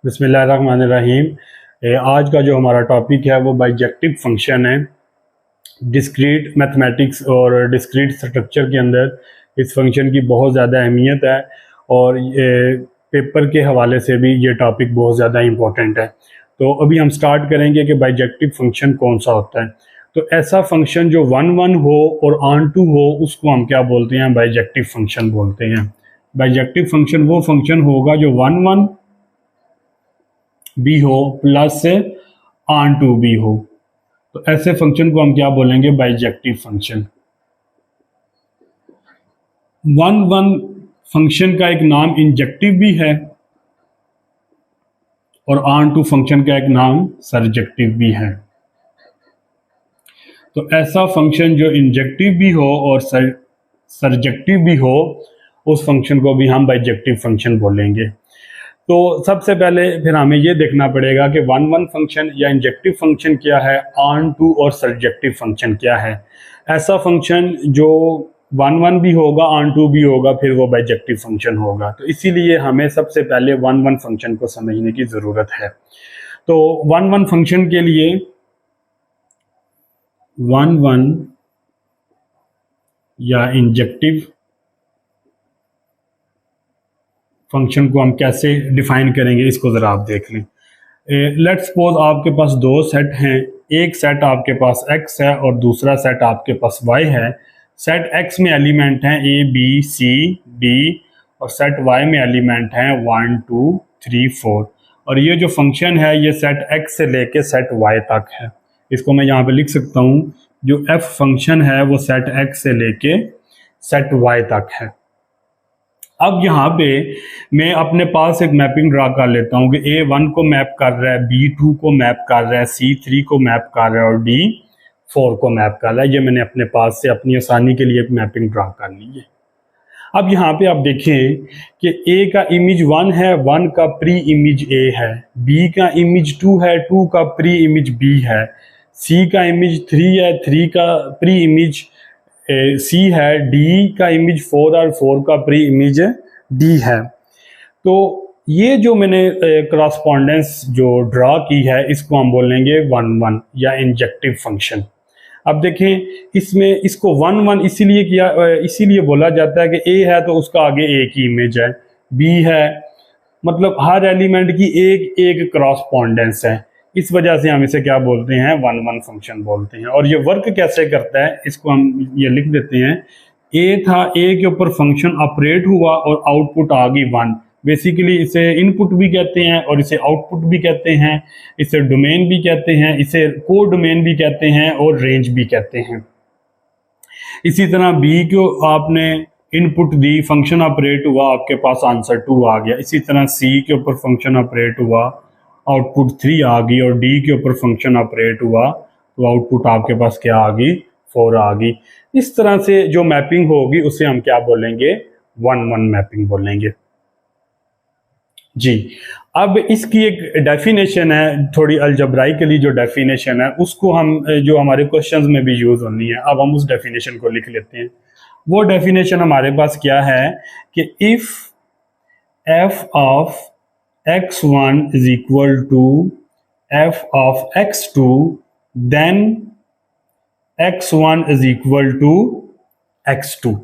बिस्मिल्लाहिर्रहमानिर्रहीम। आज का जो हमारा टॉपिक है वो बाइजेक्टिव फंक्शन है। डिस्क्रीट मैथमेटिक्स और डिस्क्रीट स्ट्रक्चर के अंदर इस फंक्शन की बहुत ज़्यादा अहमियत है और ये पेपर के हवाले से भी ये टॉपिक बहुत ज़्यादा इम्पोर्टेंट है। तो अभी हम स्टार्ट करेंगे कि बाइजेक्टिव फंक्शन कौन सा होता है। तो ऐसा फंक्शन जो 1 1 हो और ऑन टू हो उसको हम क्या बोलते हैं? बाइजेक्टिव फंक्शन बोलते हैं। बाइजेक्टिव फंक्शन वो फंक्शन होगा जो 1 1 भी हो प्लस ऑन टू भी हो। तो ऐसे फंक्शन को हम क्या बोलेंगे? Bijective function. 1 1 फंक्शन का एक नाम इंजेक्टिव भी है और ऑन टू फंक्शन का एक नाम सरजेक्टिव भी है। तो ऐसा फंक्शन जो इंजेक्टिव भी हो और सरजेक्टिव भी हो उस फंक्शन को भी हम बाइजेक्टिव फंक्शन बोलेंगे। तो सबसे पहले फिर हमें ये देखना पड़ेगा कि 1 1 फंक्शन या इंजेक्टिव फंक्शन क्या है, ऑन टू और सरजेक्टिव फंक्शन क्या है। ऐसा फंक्शन जो 1 1 भी होगा, ऑन टू भी होगा, फिर वो बाइजेक्टिव फंक्शन होगा। तो इसीलिए हमें सबसे पहले 1 1 फंक्शन को समझने की ज़रूरत है। तो 1 1 फंक्शन के लिए 1 1 या इंजेक्टिव फंक्शन को हम कैसे डिफाइन करेंगे इसको ज़रा आप देख लें। लेट्स सपोज आपके पास दो सेट हैं। एक सेट आपके पास x है और दूसरा सेट आपके पास y है। सेट x में एलिमेंट हैं a b c d और सेट y में एलिमेंट हैं 1 2 3 4। और ये जो फंक्शन है ये सेट x से लेके सेट y तक है। इसको मैं यहाँ पे लिख सकता हूँ, जो f फंक्शन है वो सेट x से लेके सेट y तक है। अब यहाँ पे मैं अपने पास एक मैपिंग ड्रा कर लेता हूँ कि A1 को मैप कर रहा है, B2 को मैप कर रहा है, C3 को मैप कर रहा है और D4 को मैप कर रहा है। ये मैंने अपने पास से अपनी आसानी के लिए एक मैपिंग ड्रा कर ली है। अब यहाँ पे आप देखें कि A का इमेज 1 है, 1 का प्री इमेज A है, B का इमेज 2 है, 2 का प्री इमेज B है, C का इमेज 3 है, 3 का प्री इमेज C है, D का इमेज 4 और 4 का प्री इमेज D है। तो ये जो मैंने करस्पॉन्डेंस जो ड्रा की है इसको हम बोलेंगे 1 1 या इंजेक्टिव फंक्शन। अब देखें इसमें इसको 1 1 इसीलिए किया, इसीलिए बोला जाता है कि A है तो उसका आगे A की इमेज है, B है मतलब हर एलिमेंट की एक एक करस्पॉन्डेंस है। इस वजह से हम इसे क्या बोलते हैं? 1 1 फंक्शन बोलते हैं। और ये वर्क कैसे करता है इसको हम ये लिख देते हैं। ए था, ए के ऊपर फंक्शन ऑपरेट हुआ और आउटपुट आ गई 1। बेसिकली इसे इनपुट भी कहते हैं और इसे आउटपुट भी कहते हैं, इसे डोमेन भी कहते हैं, इसे को डोमेन भी कहते हैं और रेंज भी कहते हैं। इसी तरह बी को आपने इनपुट दी, फंक्शन ऑपरेट हुआ, आपके पास आंसर 2 आ गया। इसी तरह सी के ऊपर फंक्शन ऑपरेट हुआ, आउटपुट 3 आ गई और डी के ऊपर फंक्शन ऑपरेट हुआ तो आउटपुट आपके पास क्या आ गई? 4 आ गई। इस तरह से जो मैपिंग होगी उसे हम क्या बोलेंगे? 1 1 मैपिंग बोलेंगे जी। अब इसकी एक डेफिनेशन है, थोड़ी अलजब्राइकली जो डेफिनेशन है उसको हम जो हमारे क्वेश्चंस में भी यूज होनी है, अब हम उस डेफिनेशन को लिख लेते हैं। वो डेफिनेशन हमारे पास क्या है कि if f of x1 is equal to f of x2 then x1 is equal to x2।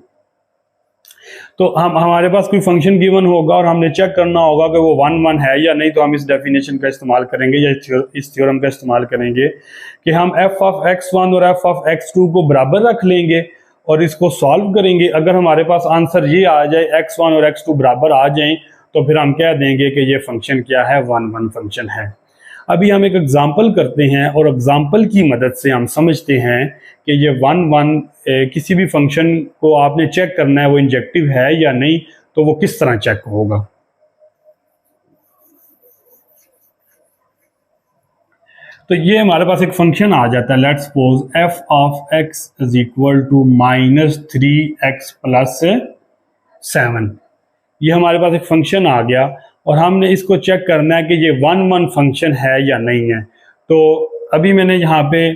तो हम हमारे पास कोई फंक्शन गिवन होगा और हमने चेक करना होगा कि वो 1 1 है या नहीं, तो हम इस डेफिनेशन का इस्तेमाल करेंगे या इस थ्योरम का इस्तेमाल करेंगे कि हम f ऑफ x1 और f ऑफ x2 को बराबर रख लेंगे और इसको सॉल्व करेंगे। अगर हमारे पास आंसर ये आ जाए, x1 और x2 बराबर आ जाएं, तो फिर हम कह देंगे कि ये फंक्शन क्या है? 1 1 फंक्शन है। अभी हम एक एग्जाम्पल करते हैं और एग्जाम्पल की मदद से हम समझते हैं कि ये 1 1 किसी भी फंक्शन को आपने चेक करना है वो इंजेक्टिव है या नहीं, तो वो किस तरह चेक होगा। तो ये हमारे पास एक फंक्शन आ जाता है, let's suppose f of x is equal to -3x plus 7। ये हमारे पास एक फंक्शन आ गया और हमने इसको चेक करना है कि ये 1 1 फंक्शन है या नहीं है। तो अभी मैंने यहाँ पे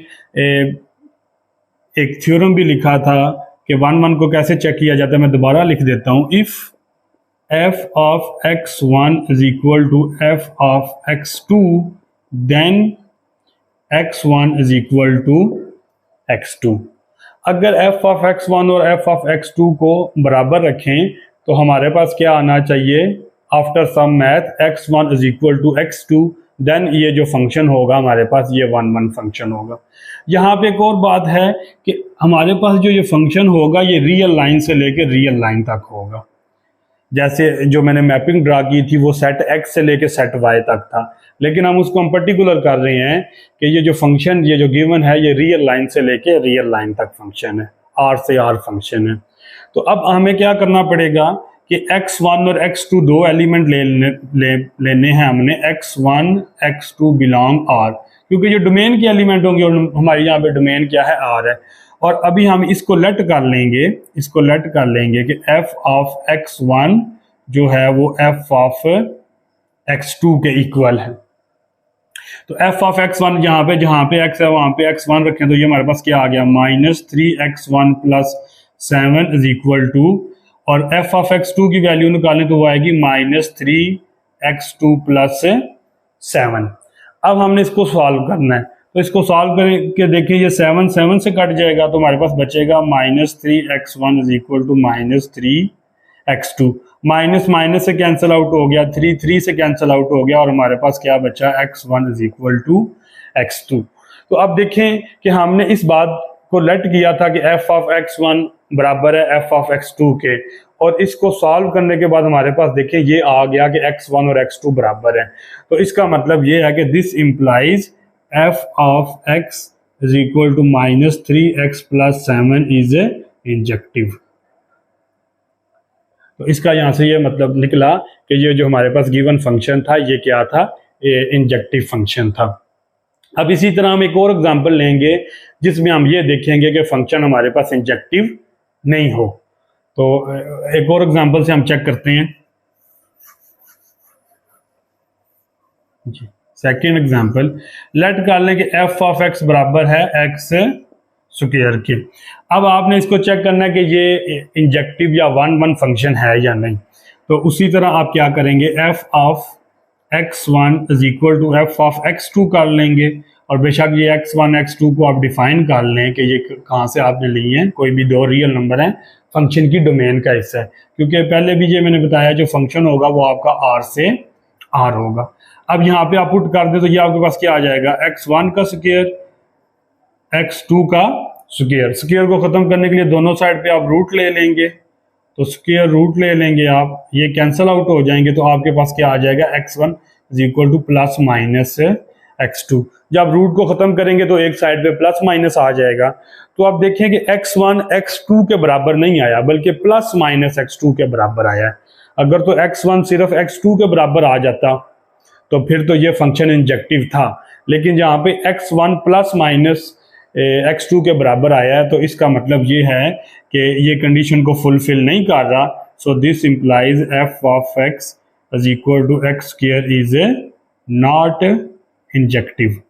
एक थ्योरम भी लिखा था कि 1 1 को कैसे चेक किया जाता है, मैं दोबारा लिख देता हूँ। If f of x1 is equal to f of x2, then x1 is equal to x2। अगर f of x1 और f of x2 को बराबर रखें तो हमारे पास क्या आना चाहिए, after some math x1 is equal to x2, then ये जो फंक्शन होगा हमारे पास ये 1 1 फंक्शन होगा। यहाँ पे एक और बात है कि हमारे पास जो ये फंक्शन होगा ये रियल लाइन से लेकर रियल लाइन तक होगा। जैसे जो मैंने मैपिंग ड्रा की थी वो सेट x से लेकर सेट y तक था, लेकिन हम पर्टिकुलर कर रहे हैं कि ये जो फंक्शन ये जो गिवन है ये रियल लाइन से लेकर रियल लाइन तक फंक्शन है, r से r फंक्शन है। तो अब हमें क्या करना पड़ेगा कि x1 और x2 दो एलिमेंट लेने हैं हमने, x1 x2 बिलोंग r, क्योंकि ये डोमेन के एलिमेंट होंगे और हमारे यहाँ पे डोमेन क्या है, r है। और अभी हम इसको लेट कर लेंगे कि f ऑफ x1 जो है वो f ऑफ x2 के इक्वल है। तो f ऑफ x1 जहाँ पे x है वहाँ पे x1 रखें तो ये हमारे पास क्या आ गया, -3x1 + 7 इज इक्वल टू, और f ऑफ x2 की वैल्यू निकालें तो वो आएगी -3x2 + 7। अब हमने इसको सॉल्व करना है, तो इसको सॉल्व करके देखें ये 7 7 से कट जाएगा तो हमारे पास बचेगा -3x1 is equal to -3x2, minus minus से कैंसिल आउट हो गया, 3 3 से कैंसिल आउट हो गया और हमारे पास क्या बचा, x1 is equal to x2। तो अब देखें कि हमने इस बात को लेट किया था कि f ऑफ x1 बराबर है f ऑफ x2 के, और इसको सॉल्व करने के बाद हमारे पास देखें ये आ गया कि x1 और x2 बराबर है। तो इसका मतलब ये है कि this implies f of x is equal to -3x + 7 is injective. तो इसका यहाँ से ये मतलब निकला कि ये जो हमारे पास गिवन फंक्शन था ये क्या था, ये इंजेक्टिव फंक्शन था। अब इसी तरह हम एक और एग्जांपल लेंगे जिसमें हम ये देखेंगे कि फंक्शन हमारे पास इंजेक्टिव नहीं हो। तो एक और एग्जांपल से हम चेक करते हैं जी। सेकेंड एग्जांपल, लेट कर लें कि f ऑफ x बराबर है x स्क्वायर के। अब आपने इसको चेक करना है कि ये इंजेक्टिव या 1 1 फंक्शन है या नहीं। तो उसी तरह आप क्या करेंगे, f of x1 is equal to f of x2 कर लेंगे, और बेशक ये x1 x2 को आप डिफाइन कर लें कि ये कहाँ से आपने लिए हैं, कोई भी दो रियल नंबर हैं, फंक्शन की डोमेन का हिस्सा है, क्योंकि पहले भी ये मैंने बताया जो फंक्शन होगा वो आपका r से r होगा। अब यहाँ पे आप पुट कर दे तो ये आपके पास क्या आ जाएगा, x1 का स्क्वायर x2 का स्क्वायर। स्क्वायर को खत्म करने के लिए दोनों साइड पे आप रूट ले लेंगे, तो स्क्वायर रूट ले लेंगे आप, ये कैंसिल आउट हो जाएंगे तो आपके पास क्या आ जाएगा, x1 is equal to ± x2। जब रूट को खत्म करेंगे तो एक साइड पे प्लस माइनस आ जाएगा। तो आप देखें कि x1 x2 के बराबर नहीं आया बल्कि ± x2 के बराबर आया है। अगर तो x1 सिर्फ x2 के बराबर आ जाता तो फिर तो ये फंक्शन इंजेक्टिव था, लेकिन जहाँ पे x1 ± x2 के बराबर आया है तो इसका मतलब ये है कि ये कंडीशन को फुलफिल नहीं कर रहा। So this implies f of x is equal to x square is not injective.